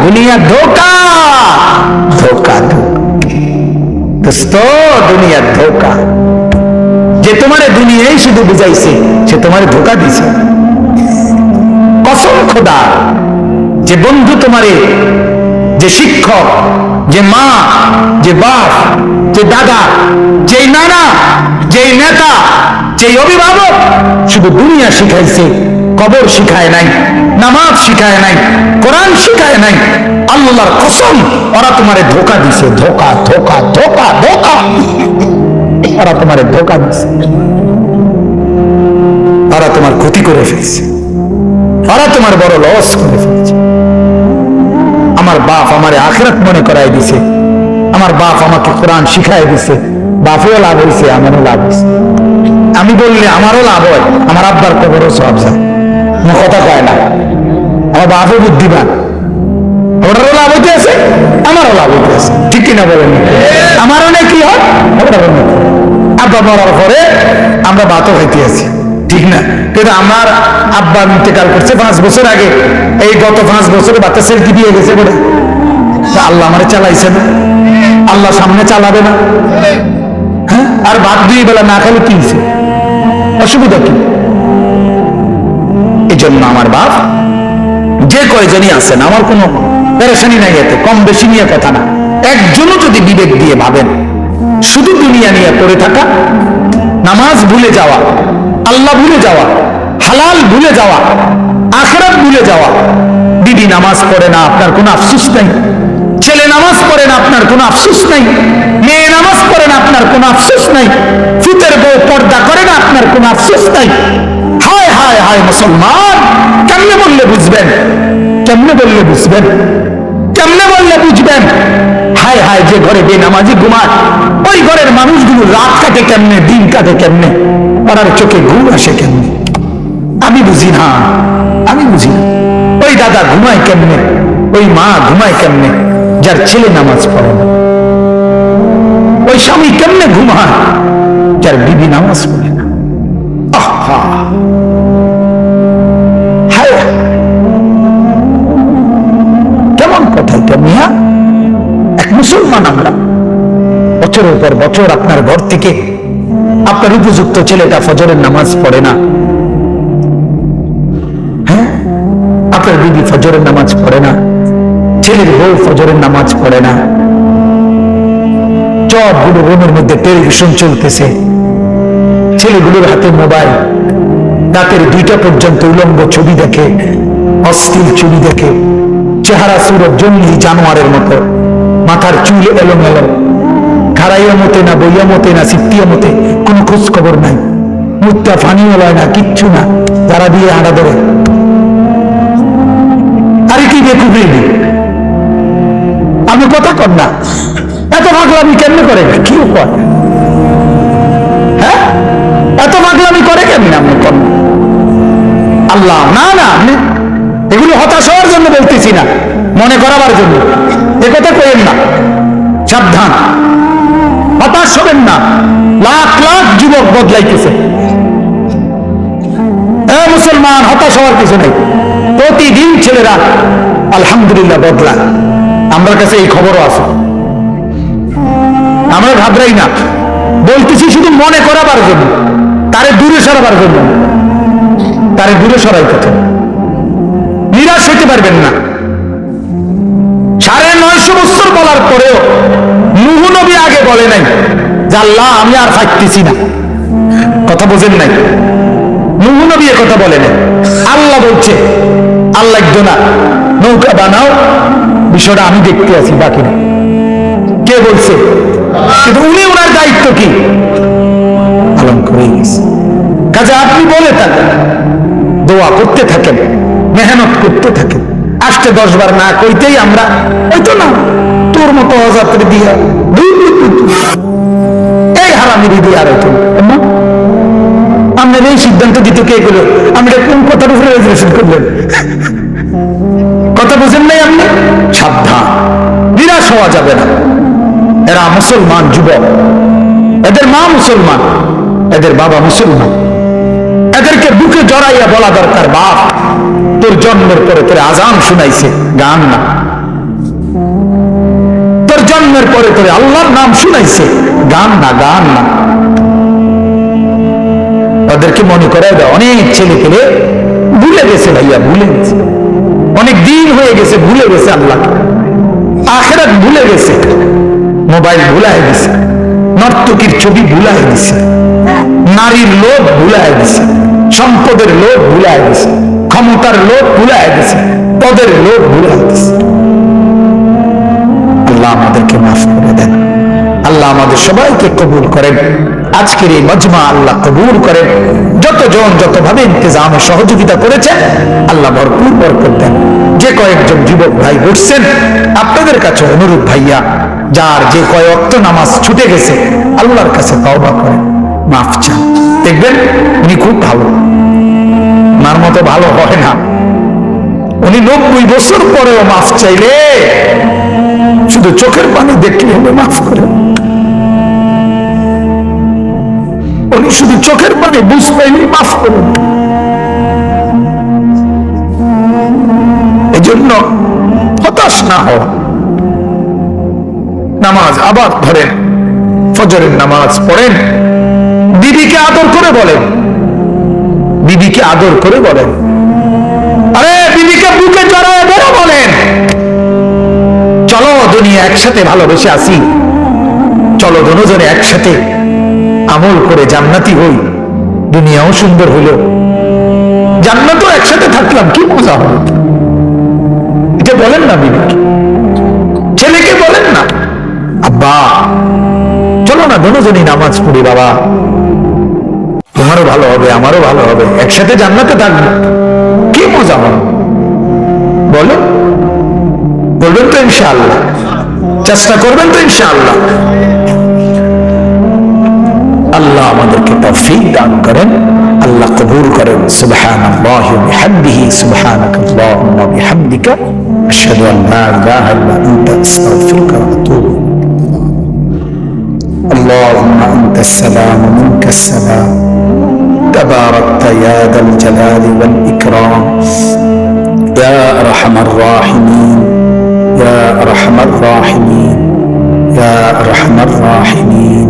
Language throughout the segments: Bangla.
দুনিয়া ধোকা, ধোকা দোস্ত, দুনিয়া ধোকা। যে তোমারে দুনিয়াই শুধু বুঝাইছে সে তোমারে ধোকা দিছে। কসম খোদা, যে বন্ধু তোমারে, যে শিক্ষক, যে মা, যে বাপ, যে দাদা, যে নানা, যে নেতা, যে অভিভাবক শুধু দুনিয়া শিখাইছে, কবর শিখায় নাই, নামাজ শিখায় নাই, কোরআন শিখায় নাই, আল্লাহর কসম ওরা তোমারে ধোকা দিছে। ধোকা ধোকা ধোকা ধোকা, ওরা তোমারে ধোকা দিছে। ওরা তোমার ক্ষতি করে ফেলছে, ওরা তোমার বড় লস করে ফেলছে। আমার বাপ আমারে আখিরাত মনে করাই দিছে, আমার বাপ আমাকে কোরআন শিখাই দিছে। বাপেও লাভ হয়েছে, আমারও লাভ হয়েছে। আমি বললে আমারও লাভ হয়, আমার আব্বার কবরও সব যায়। কথা কয় না, আমার বাপও বুদ্ধিমান, ওটারও লাভ হইতে আছে, আমারও লাভ হইতে আছে। ঠিক কিনা বলেন? আমারও নাকি হয়, ওটারও নাকি। আব্বা মরার পরে আমরা ভাতও খাইতে আছি, ঠিক না? কিন্তু আমার আব্বা ইন্তেকাল করছে 5 বছর আগে। এই গত 5 বছরে বাচ্চা ছেলেটি দিয়ে গেছে বলে আল্লাহ আমারে চালাইছে না, আল্লাহ সামনে চালাবে না। হ্যাঁ, আর ভাত 2 বেলা না খেলে কি হয়েছে? অসুবিধা কি? এই জন্য আমার বাপ যে কয়জনই আছেন, আমার কোনো পেরেশানি নাই, এতে কম বেশি নিয়ে কথা না। একজনও যদি বিবেক দিয়ে ভাবেন, শুধু দুনিয়া নিয়ে পড়ে থাকা, নামাজ ভুলে যাওয়া, আল্লাহ ভুলে যাওয়া, হালাল ভুলে যাওয়া, আখিরাত ভুলে যাওয়া। বিবি নামাজ পড়ে না, আপনার কোনো আফসোস নাই। ছেলে নামাজ পড়ে না, আপনার কোনো আফসোস নাই। মেয়ে নামাজ পড়ে না, আপনার কোনো আফসোস নাই। ফুতের বউ পর্দা করে না, আপনার কোনো আফসোস নাই। হায় হায় হায় মুসলমান, কেমনে বললে বুঝবেন? কেমনে বললে বুঝবেন? কেমনে বললে বুঝবেন? হায় হায়, যে ঘরে বেনামাজি ঘুমায়, ওই ঘরের মানুষগুলো রাত কাটে কেমনে, দিন কাটে কেমনে, ওনার চোখে ঘুম আসে কেমনে? আমি বুঝি না, আমি বুঝি না। ওই দাদা ঘুমায় কেমনে, ওই মা ঘুমায় কেমনে যার ছেলে নামাজ পড়ে না? ওই স্বামী কেমনে ঘুমায় যার বিবি নামাজ পড়ে না? আহা, হায়, কেমন কথা এটা মিয়া? এক মুসলমান আমরা, বছরের পর বছর আপনার ঘর থেকে আপনার উপযুক্ত ছেলেটা ফজরের নামাজ পড়ে না। হ্যাঁ, আপনার বিবি ফজরের নামাজ পড়ে না, ছেলের বউ ফজরের নামাজ পড়ে না। সবগুলো রুমের মধ্যে টেলিভিশন চলতেছে, ছেলেগুলোর হাতে মোবাইল, রাতের 2টা পর্যন্ত উলঙ্গ ছবি দেখে, অশ্লীল ছবি দেখে, চেহারা সুরত জঙ্গলি জানোয়ারের মতো, মাথার চুল এলোমেলো, খাড়াইয়া মতে না, বইয়া মতে না, সিপ্তিয়া মতে, কোনো খোঁজ খবর নাই, মুখটা ফানিও লয় না, কিচ্ছু না, যারা দিয়ে হাঁটা ধরে। আরে কি বেকুবি, আমি কথা কর না, এত পাগলামি কেমনে করে? কি করে? হ্যাঁ, এত পাগলামি করে কেমনে? আপনি করেন আল্লাহ না না, আপনি এগুলো হতাশ হওয়ার জন্য বলতেছি না, মনে করাবার জন্য। এ কথা কইেন না, সাবধান, হতাশ হবেন না। লাখ লাখ যুবক বদলাইতেছে। মুসলমান, হতাশ হওয়ার কিছু নেই। প্রতিদিন ছেলেরা আলহামদুলিল্লাহ বদলায়। আমার কাছে এই খবরও আছে, আমরা ঘাবড়াই না, বলতেছি শুধু মনে করাবার জন্য, তারে দূরে সরাবার জন্য। তারে দূরে সরাই কথা, নিরাশ হইতে পারবেন না। 950 বছর বলার পরেও নূহ নবী আগে বলে নাই যে আল্লাহ আমি আর থাকতেছি না। কথা বোঝেন নাই? নূহ নবী এ কথা বলে নাই, আল্লাহ বলছে আল্লাহ না, নৌকা বানাও, বিষয়টা আমি দেখতে আছি, বাকি না। কে বলছে? কিন্তু উনি ওনার দায়িত্ব কি পালন করে গেছে। কাজে আপনি বলে থাকেন, দোয়া করতে থাকেন, মেহনত করতে থাকেন। আসতে 10 বার না কইতেই আমরা হয়তো না, তোর মতো অযাত্রী দিয়া এই হারামির দিয়ে আর হইতো না। আপনার এই সিদ্ধান্ত দিতে কে গেল? আমরা কোন কথার উপরে রেজুলেশন করলেন? কথা বুঝেন নাই আপনি? সাবধান, নিরাশ হওয়া যাবে না। এরা মুসলমান যুবক, এদের মা মুসলমান, এদের বাবা মুসলমান, এদেরকে বুকে জড়াইয়া বলা দরকার, বাপ তোর জন্মের পরে তোর আজান শুনাইছে, গান না। জন্মের পরে তোরে আল্লাহর নাম শুনাইছে, গান না, গান না। ওদেরকে মনে করে দেয়, অনেক ছেলে পেলে ভুলে গেছে ভাইয়া, ভুলে গেছে, অনেক দিন হয়ে গেছে, ভুলে গেছে আল্লাহকে, আখিরাত ভুলে গেছে, মোবাইল ভুলায় গেছে, নর্তকীর ছবি ভুলায় দিছে, নারীর লোভ ভুলায় দিছে, সম্পদের লোভ ভুলায় দিছে, ক্ষমতার লোভ ভুলায় দিছে, পদের লোভ ভুলায় দিছে। আল্লাহ আমাদেরকে মাফ করে দেন, আল্লাহ আমাদের সবাইকে কবুল করেন। আজকের এই মজমা আল্লাহ কবুল করেন। যতজন যতভাবে ইন্তজামে সহযোগিতা করেছে আল্লাহ ভরপুর বরকত দেন। যে কয়েকজন যুবক ভাই বসছেন, আপনাদের কাছে অনুরোধ ভাইয়া, যার যে কয় ওয়াক্ত নামাজ ছুটে গেছে আল্লাহর কাছে তওবা করেন, মাফ চান। দেখবেন উনি খুব ভালো, ওনার মতো ভালো হয় না। উনি 90 বছর পরেও মাফ চাইলে শুধু চোখের পানি দেখলে হবে মাফ করে। উনি শুধু চোখের পানি বুঝ পাইলে মাফ করুন। এই জন্য হতাশ না হওয়া, নামাজ আবার ধরেন, ফজরের নামাজ পড়েন, বিবিকে আদর করে বলেন, বিবিকে আদর করে বলেন, আরে বিবিকে বুকে জড়ায় ধরে বলেন, চলো দুনিয়া একসাথে ভালোবেসে আসি, চলো দুজনে একসাথে আমল করে জান্নাতি হই, দুনিয়াও সুন্দর হইল, জান্নাতও একসাথে থাকলাম, কি মজা হলো। এটা বলেন না বিবিকে, ছেলেকে বলেন না, আব্বা চলো না দুজনেই নামাজ পড়ি, বাবা তোমারও ভালো হবে আমারও ভালো হবে, একসাথে জান্নাতে থাকবো, কি মজা হবে। বলো, বলবেন তো ইনশাআল্লাহ, চেষ্টা করবেন তো ইনশাআল্লাহ। আল্লাহ আমাদেরকে তৌফিক দান করেন, আল্লাহ কবুল করেন। সুবহানাল্লাহি ওয়া বিহামদিহি, সুবহানাকাল্লাহুম্মা ওয়া বিহামদিকা, আশহাদু আন লা ইলাহা ইল্লা আনতা, আস্তাগফিরুকা ওয়া আতুবু ইলাইক। اللهم أنت السلام ومنك السلام، تباركت يا ذا الجلال والإكرام، يا أرحم الراحمين، يا أرحم الراحمين، يا أرحم الراحمين.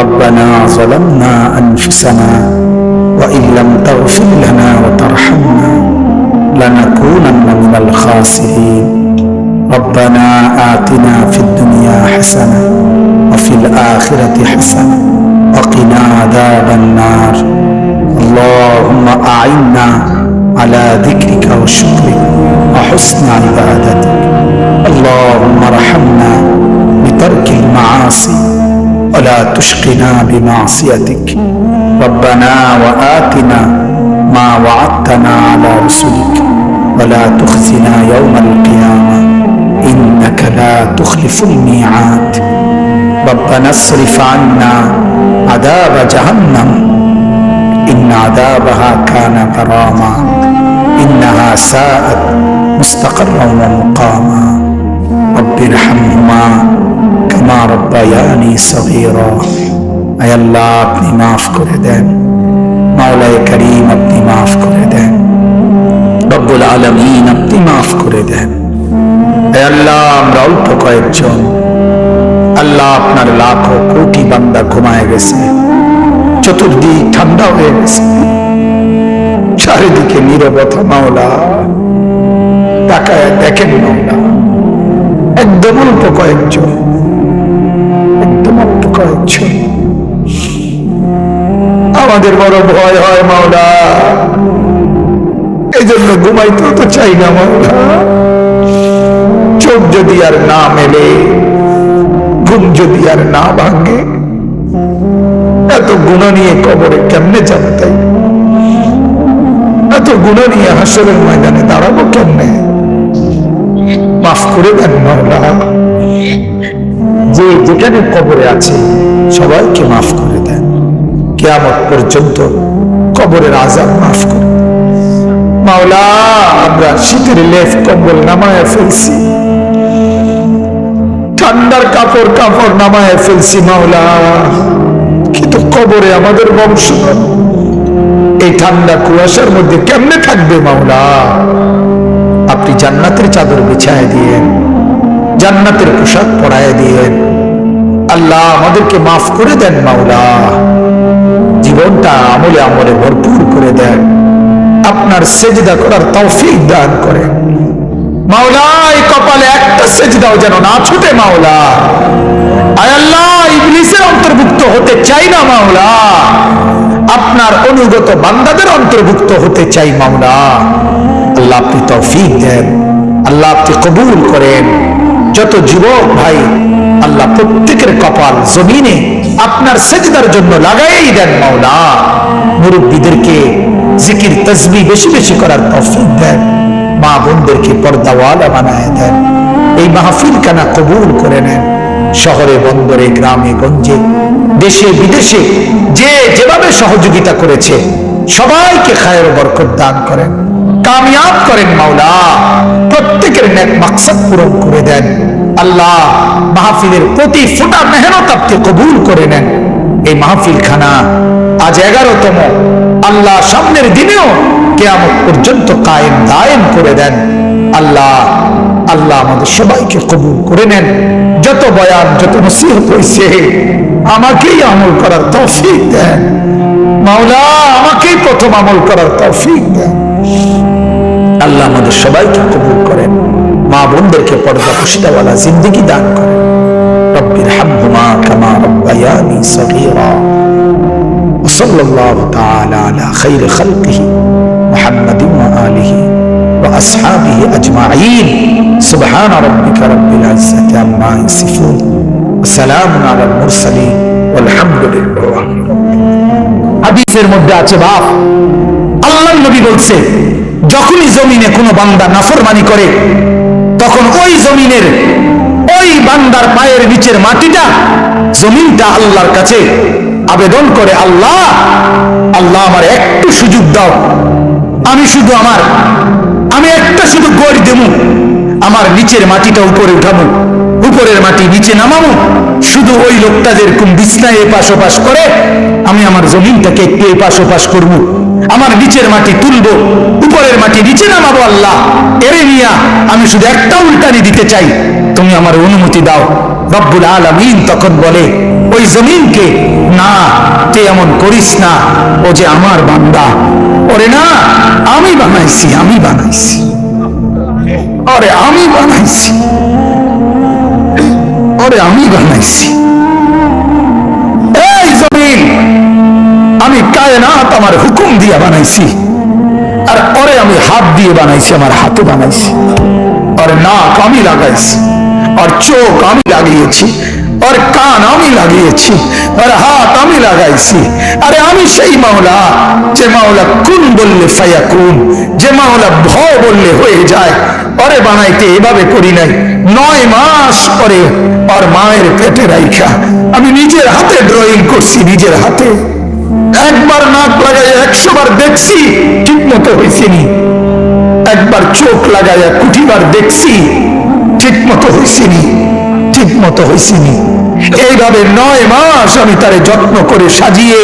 ربنا ظلمنا أنفسنا وإن لم تغفر لنا وترحمنا لنكونن من الخاسرين. ربنا آتنا في الدنيا حسنة وفي الآخرة حسنة وقنا عذاب النار. اللهم أعنا على ذكرك وشكرك وحسن عبادتك. اللهم ارحمنا بترك المعاصي ولا تشقنا بمعصيتك. ربنا وآتنا ما وعدتنا على رسلك ولا تخزنا يوم القيامة إنك لا تخلف الميعاد. ربنا اصرف عنا عذاب جهنم إن عذابها كان غراما إنها ساءت مستقرا ومقاما. رب ارحمهما كما ربياني صغيرا. আয় আল্লাহ আপনি মাফ করে দেন, মাওলায়ে করিম আপনি মাফ করে দেন, রব্বুল আলামিন আপনি মাফ করে দেন। আয় আল্লাহ আমরা অল্প কয়েকজন, আল্লাহ আপনার লাখো কোটি বান্দা ঘুমায় গেছে, চতুর্দিক ঠান্ডা হয়ে গেছে, চারিদিকে নীরবতা। মাওলা তাকায় দেখেন মাওলা, একদম অল্প কয়েকজন, একদম অল্প কয়েকজন। আমাদের বড় ভয় হয় মাওলা, এই জন্য ঘুমাইতেও তো চাই না মাওলা। চোখ যদি আর না মেলে, ঘুম যদি আর না ভাঙে, এত গুনাহ নিয়ে কবরে কেমনে যাবো? তাই এত গুনাহ নিয়ে হাসরের ময়দানে দাঁড়াবো কেমনে? মাফ করে দেন মাওলা, যে যেখানে কবরে আছে সবাইকে মাফ করে দেন। কিয়ামত পর্যন্ত কবরের আযাব মাফ করে মাওলা। আমরা শীতের লেপ কম্বল নামায় ফেলছি, ঠান্ডার কাপড় নামায় ফেলছি মাওলা, কিন্তু কবরে আমাদের বংশধর এই ঠান্ডা কুয়াশার মধ্যে কেমনে থাকবে মাওলা? আপনি জান্নাতের চাদর বিছায় দিয়েন, জান্নাতের পোশাক পরায় দিয়েন। আল্লাহ আমাদেরকে মাফ করে দেন মাওলা, জীবনটা আমলে আমলে ভরপুর করে দেন, আপনার সেজদা করার তৌফিক দান করেন মাওলা। এই কপালে একটা সেজদাও যেন না ছুটে মাওলা। আয় আল্লাহ, ইবলিসের অন্তর্ভুক্ত হতে চাই না মাওলা, আপনার অনুগত বান্দাদের অন্তর্ভুক্ত হতে চাই মাওলা। আল্লাহ আপনি তৌফিক দেন, আল্লাহ আপনি কবুল করেন। যত যুবক ভাই আল্লাহ প্রত্যেকের কপাল জমিনে আপনার সেজদার জন্য লাগাই দেন মাওলা। মুরব্বীদেরকে জিকির তাসবিহ বেশি বেশি করার তৌফিক দেন, মা বোনদেরকে পর্দাওয়ালা বানায় দেন। এই মাহফিল কানা কবুল করে নেন। শহরে বন্দরে গ্রামে গঞ্জে দেশে বিদেশে যে যেভাবে সহযোগিতা করেছে সবাইকে খায়ের বরকত দান করেন, কামিয়াব করেন মাওলা। প্রত্যেকের নেক মাকসাদ পূরণ করে দেন আল্লাহ। মাহফিলের প্রতি ফোঁটা মেহনত আপনি কবুল করে নেন। এই মাহফিল খানা আজ 11তম, আল্লাহ সামনের দিনেও কিয়ামত পর্যন্ত কায়েম দায়েম করে দেন আল্লাহ। আল্লাহ আমাদের সবাইকে কবুল করে নেন। যত বয়ান যত নসিহত হয়েছে আমাকেই আমল করার তৌফিক দেন মাওলা, আমাকেই প্রথম আমল করার তৌফিক দেন আল্লাহ। আমাদের সবাইকে কবুল করেন, মা বোনদেরকে পর্দা পুশিদাওয়ালা জিন্দেগি দান করেন। রব্বির হামহুমা কামা রব্বায়ানি সগীরা। সাল্লাল্লাহু তাআলা আলা খায়রি খালকিহি মুহাম্মাদিন ওয়া আলিহি ওয়া আসহাবিহি আজমাইন। সুবহান রাব্বিকা রাব্বিল ইজ্জাতি আম্মা ইয়াসিফুন ওয়া সালামুন আলাল মুরসালিন ওয়ালহামদুলিল্লাহি। হাদিসের মধ্যে আছে বাপ, আল্লাহর নবী বলছে যখনই জমিনে কোনো বান্দা নাফরমানি করে তখন ওই জমিনের ওই বান্দার পায়ের নিচের মাটিটা জমিনটা আল্লাহর কাছে আবেদন করে, আল্লাহ আল্লাহ আমার একটু সুযোগ দাও, আমি একটা শুধু গড় দেবো, আমার নিচের মাটিটা উপরে উঠাবো, উপরের মাটি নিচে নামাবো। শুধু ওই লোকটা যেরকম বিছনায় এপাশ ওপাশ করে আমি আমার জমিনটাকে একটু এপাশ ওপাশ করবো, আমার নিচের মাটি তুলবো, উপরের মাটি নিচে নামাবো। আল্লাহ এরে মিয়া আমি শুধু একটা উল্টানি দিতে চাই, তুমি আমার অনুমতি দাও। রব্বুল আলামিন তখন বলে ওই জমিনকে, না তুই এমন করিস না, ও যে আমার বান্দা, ওরে না আমি বানাইছি, ওরে আমি বানাইছি। এই জমিন আমি কায়নাত আমার হুকুম দিয়ে বানাইছি, আর ওরে আমি হাত দিয়ে বানাইছি, আমার হাতে বানাইছি। ওর নাক আমি লাগাইছি, ওর চোখ আমি লাগিয়েছি, ওর কান আমি লাগিয়েছি, ওর হাত আমি লাগাইছি। আরে আমি সেই মাওলা যে মাওলা কুন বললে ফায়াকুন, যে মাওলা ভ বললে হয়ে যায়। ওরে বানাইতে এভাবে করি নাই, 9 মাস পরে ওর মায়ের পেটে রাইখা আমি নিজের হাতে ড্রয়িং করছি, নিজের হাতে। একবার নাক লাগাইয়া 100 বার দেখছি, ঠিক মতো হয়েছে নি। একবার চোখ লাগাইয়া 20 বার দেখছি, ঠিক মতো হয়েছে নি। এইভাবে 9 মাস আমি তারে যত্ন করে সাজিয়ে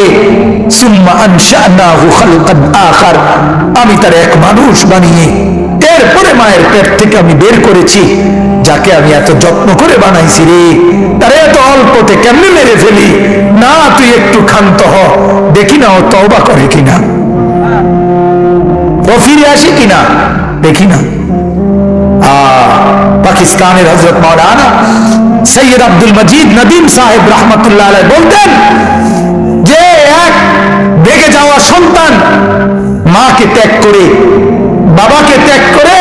সুম্মা আনশানাহু খালকান আখার, আমি তারে এক মানুষ বানিয়ে এরপরে মায়ের পেট থেকে আমি বের করেছি। যাকে আমি এত যত্ন করে বানাইছি রে, তারে এত অল্পতে কেমনে মেরে ফেলি? না তুই একটু ক্ষান্ত হ, দেখি না ও তওবা করে কিনা, ও ফিরে আসে কিনা, দেখি না। পাকিস্তানের হযরত মাওলানা সৈয়দ আব্দুল মজিদ নদীম সাহেব রহমতুল্লাহ আলাইহি বলতেন যে এক বেগে যাওয়া সন্তান মাকে ত্যাগ করে, বাবাকে ত্যাগ করে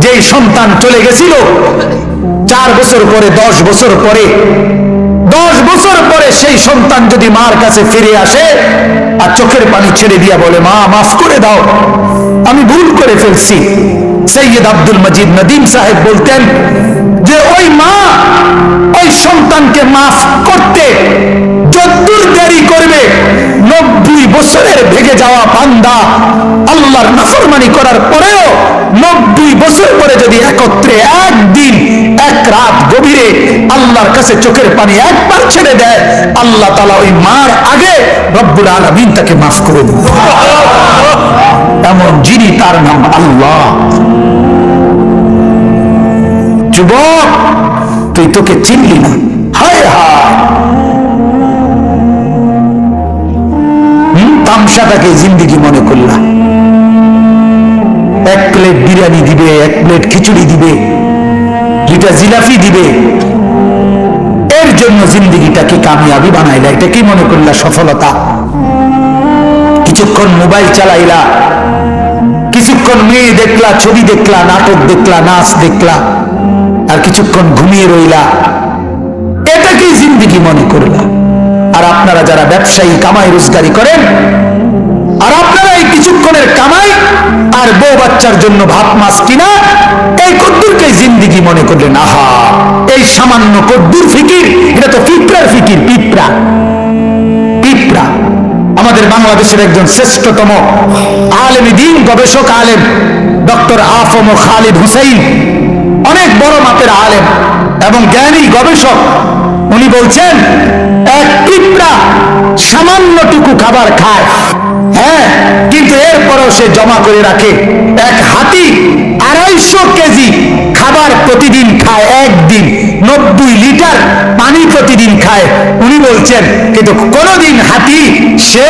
যেই সন্তান চলে গেছিল, 4 বছর পরে 10 বছর পরে 10 বছর পরে সেই সন্তান যদি মার কাছে ফিরে আসে আর চোখের পানি ছেড়ে দিয়া বলে, মা মাফ করে দাও, আমি ভুল করে ফেলছি, সৈয়দ আব্দুল মজিদ নদীম সাহেব বলতেন যে ওই মা ওই সন্তানকে মাফ করতে যতদূর দেরি করবে, 90 বছরের ভেগে যাওয়া বান্দা আল্লাহর নাফরমানি করার পরেও 90 বছর পরে যদি একত্রে একদিন এক রাত গভীরে আল্লাহর কাছে চোখের পানি একবার ছেড়ে দেয়, আল্লাহ তাআলা ওই মার আগে রব্বুল আলামিন তাকে মাফ করে দেন। এমন যিনি, তার নাম আল্লাহ। যুবক তুই তোকে চিনলি না। হায় হায়, তামসাটাকে জিন্দিগি মনে করলা। এক প্লেট বিরিয়ানি দিবে, এক প্লেট খিচুড়ি দিবে, 2টা জিলাপি দিবে, এর জন্য জিন্দিগিটাকে কামিয়াবি বানাইলা। এটা কি মনে করলা সফলতা? কিছুক্ষণ মোবাইল চালাইলা, কিছুক্ষণ মেয়ে দেখলা, ছবি দেখলা, নাটক দেখলা, নাচ দেখলা, আর কিছুক্ষণ ঘুমিয়ে রইলা, এটাকেই জিন্দিগি মনে করলা। আর আপনারা যারা ব্যবসায়ী কামাই রোজগারি করেন, আর আপনারা এই কিছুক্ষণের কামাই আর বউ বাচ্চার জন্য ভাত মাছ কিনা, এই কদ্দুরকে জিন্দিগি মনে করলেন। আহা, এই সামান্য কদ্দুর ফিকির, এটা তো পিঁপড়ার ফিকির। পিঁপড়া পিঁপড়া। আমাদের বাংলাদেশের একজন শ্রেষ্ঠতম আলেমে দ্বীন, গবেষক আলেম ডক্টর আফম খালিদ হুসাইন, অনেক বড় মাপের আলেম এবং জ্ঞানী গবেষক, উনি বলছেন এক পিঁপড়া সামান্যটুকু খাবার খায়, হ্যাঁ, কিন্তু এরপরও সে জমা করে রাখে। এক হাতি 250 কেজি খাবার প্রতিদিন খায়, একদিন 90 লিটার পানি প্রতিদিন খায়। উনি বলছেন কিন্তু কোনদিন হাতি সে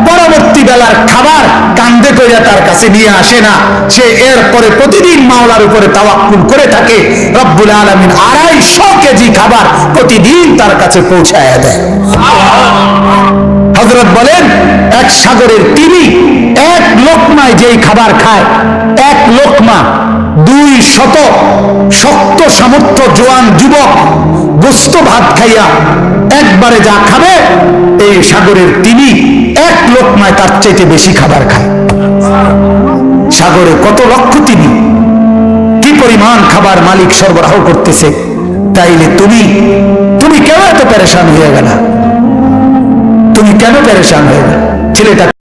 পরবর্তী বেলার খাবার কান্দে কইরা তার কাছে নিয়ে আসে না। সে এরপরে প্রতিদিন মাওলার উপরে তাওয়াক্কুল করে থাকে। রব্বুল আলামিন 250 কেজি খাবার প্রতিদিন তার কাছে পৌঁছায় দেয়। হযরত বলেন এক সাগরের তিমি এক লোকমায় যেই খাবার খায়, এক লোকমা 200 শক্ত সামর্থ্য জোয়ান যুবক গোস্ত ভাত খাইয়া একবারে যা খাবে, এই সাগরের তিমি এক লোকমায় তার চাইতে বেশি খাবার খায়। সাগরে কত লক্ষ তিমি, কি পরিমাণ খাবার মালিক সরবরাহ করতেছে। তাইলে তুমি কেন এত পেরেশান হয়ে গেল? তুমি কেন পেরেশান হয়ে গেল? ছেলেটা